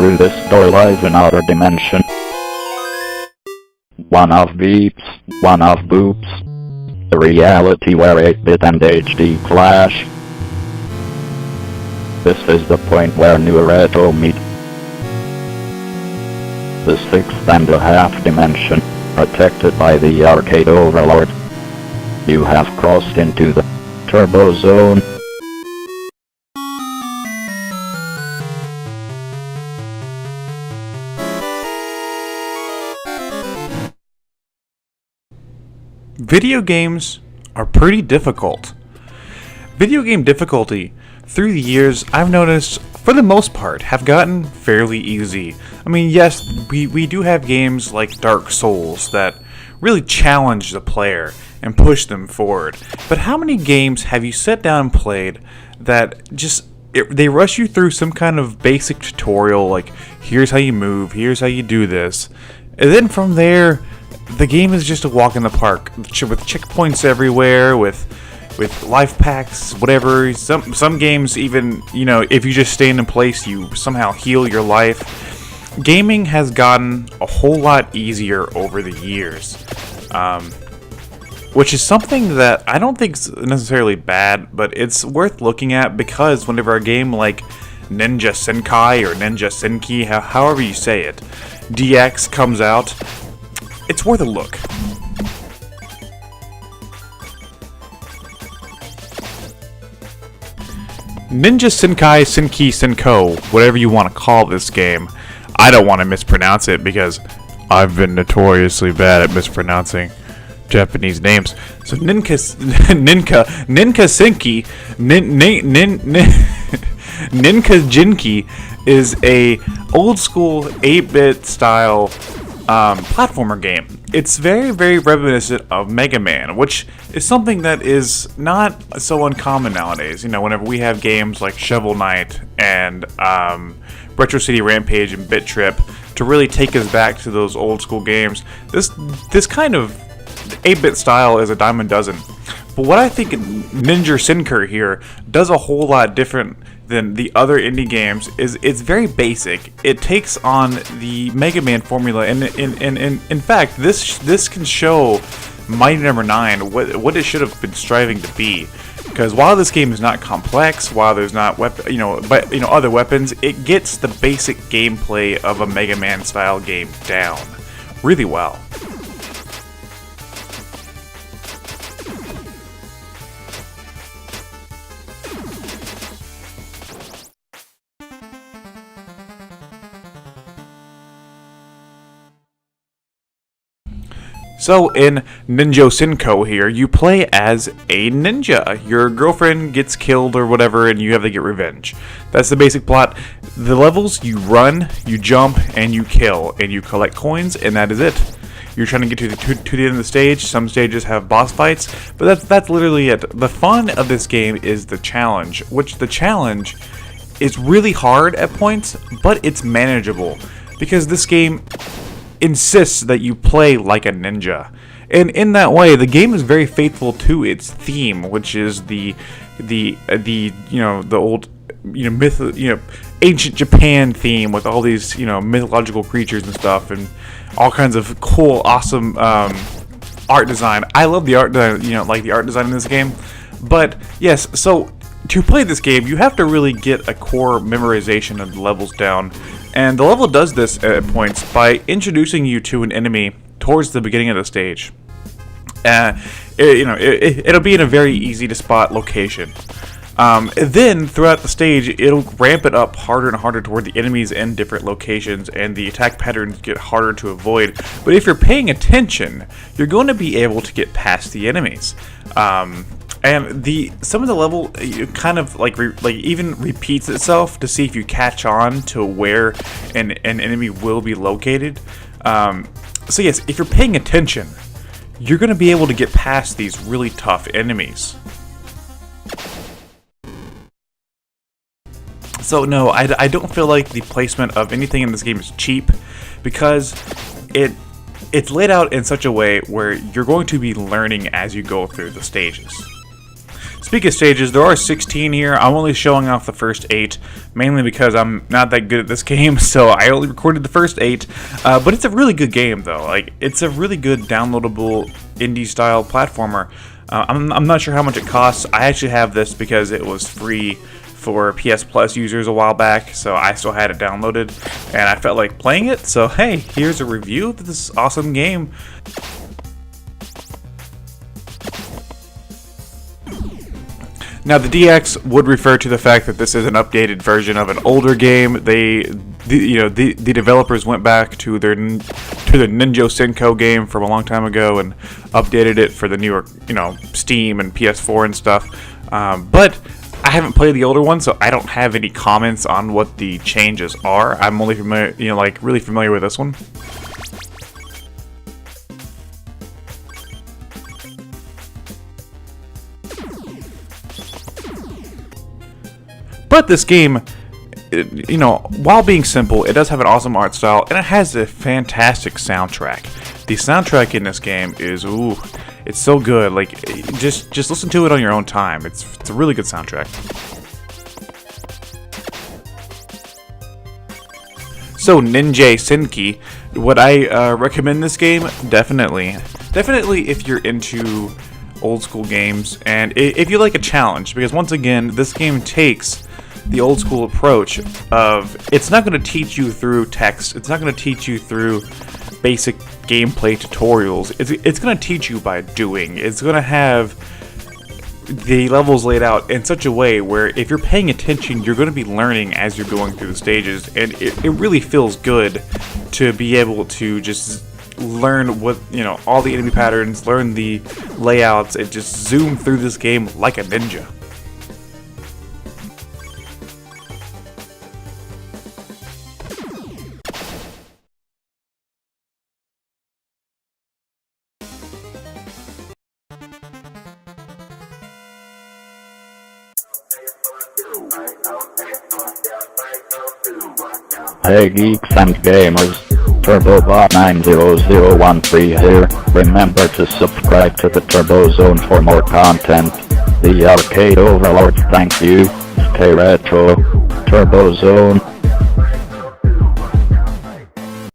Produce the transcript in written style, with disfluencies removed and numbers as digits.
through this door lies another dimension. One of beeps, one of boops. A reality where 8-bit and HD clash. This is the point where new retro meet. The 6.5 dimension, protected by the arcade overlord. You have crossed into the turbo zone. Video games are pretty difficult. Video game difficulty, through the years, I've noticed, for the most part, have gotten fairly easy. I mean, yes, we do have games like Dark Souls that really challenge the player and push them forward. But how many games have you sat down and played that just they rush you through some kind of basic tutorial, like here's how you move, here's how you do this, and then from there the game is just a walk in the park with checkpoints everywhere, with life packs, whatever. Some games even, you know, if you just stand in place, you somehow heal your life. Gaming has gotten a whole lot easier over the years, which is something that I don't think is necessarily bad, but it's worth looking at, because whenever a game like Ninja Senki or Ninja Senki, however you say it, DX comes out, it's worth a look. Ninja Senki, Senki, Senko, whatever you want to call this game. I don't want to mispronounce it because I've been notoriously bad at mispronouncing Japanese names. So Ninja Senki, Ninka Jinki is a old school 8-bit style platformer game. It's very, very reminiscent of Mega Man, which is something that is not so uncommon nowadays. You know, whenever we have games like Shovel Knight and Retro City Rampage and Bit Trip to really take us back to those old school games, this kind of 8-bit style is a dime a dozen. But what I think Ninja Senki here does a whole lot different than the other indie games is it's very basic. It takes on the Mega Man formula, and in fact, this can show Mighty Number 9 what it should have been striving to be. Because while this game is not complex, while there's not other weapons, it gets the basic gameplay of a Mega Man style game down really well. So in Ninja Senki here, you play as a ninja. Your girlfriend gets killed or whatever, and you have to get revenge. That's the basic plot. The levels, you run, you jump, and you kill, and you collect coins, and that is it. You're trying to get to the end of the stage. Some stages have boss fights, but that's literally it. The fun of this game is the challenge, which the challenge is really hard at points, but it's manageable, because this game insists that you play like a ninja, and in that way the game is very faithful to its theme, which is the old ancient Japan theme with all these mythological creatures and stuff, and all kinds of cool, awesome art design. I love the art design, like the art design in this game. But yes, so to play this game, you have to really get a core memorization of the levels down. And the level does this at points by introducing you to an enemy towards the beginning of the stage. It'll be in a very easy to spot location. Then throughout the stage, it'll ramp it up harder and harder toward the enemies in different locations, and the attack patterns get harder to avoid. But if you're paying attention, you're going to be able to get past the enemies. And some of the level kind of even repeats itself to see if you catch on to where an enemy will be located. So yes, if you're paying attention, you're going to be able to get past these really tough enemies. So no, I don't feel like the placement of anything in this game is cheap, because it's laid out in such a way where you're going to be learning as you go through the stages. Speaking of stages, there are 16 here. I'm only showing off the first 8, mainly because I'm not that good at this game, so I only recorded the first 8. But it's a really good game, though. Like, it's a really good downloadable indie-style platformer. I'm not sure how much it costs. I actually have this because it was free for PS Plus users a while back, so I still had it downloaded, and I felt like playing it, so hey, here's a review of this awesome game. Now, the DX would refer to the fact that this is an updated version of an older game. The developers went back to their Ninja Senko game from a long time ago and updated it for the newer, Steam and PS4 and stuff. But I haven't played the older one, so I don't have any comments on what the changes are. I'm only familiar, really familiar with this one. But this game, while being simple, it does have an awesome art style, and it has a fantastic soundtrack. The soundtrack in this game is, it's so good. Like, just listen to it on your own time. It's a really good soundtrack. So, Ninja Senki, would I recommend this game? Definitely. Definitely if you're into old school games, and if you like a challenge, because once again, this game takes the old school approach of, it's not going to teach you through text, it's not going to teach you through basic gameplay tutorials, it's going to teach you by doing. It's going to have the levels laid out in such a way where if you're paying attention, you're going to be learning as you're going through the stages, and it really feels good to be able to just learn what, all the enemy patterns, learn the layouts, and just zoom through this game like a ninja. Hey geeks and gamers, TurboBot90013 here. Remember to subscribe to the Turbo Zone for more content. The Arcade Overlord, thank you. Stay retro. Turbo Zone.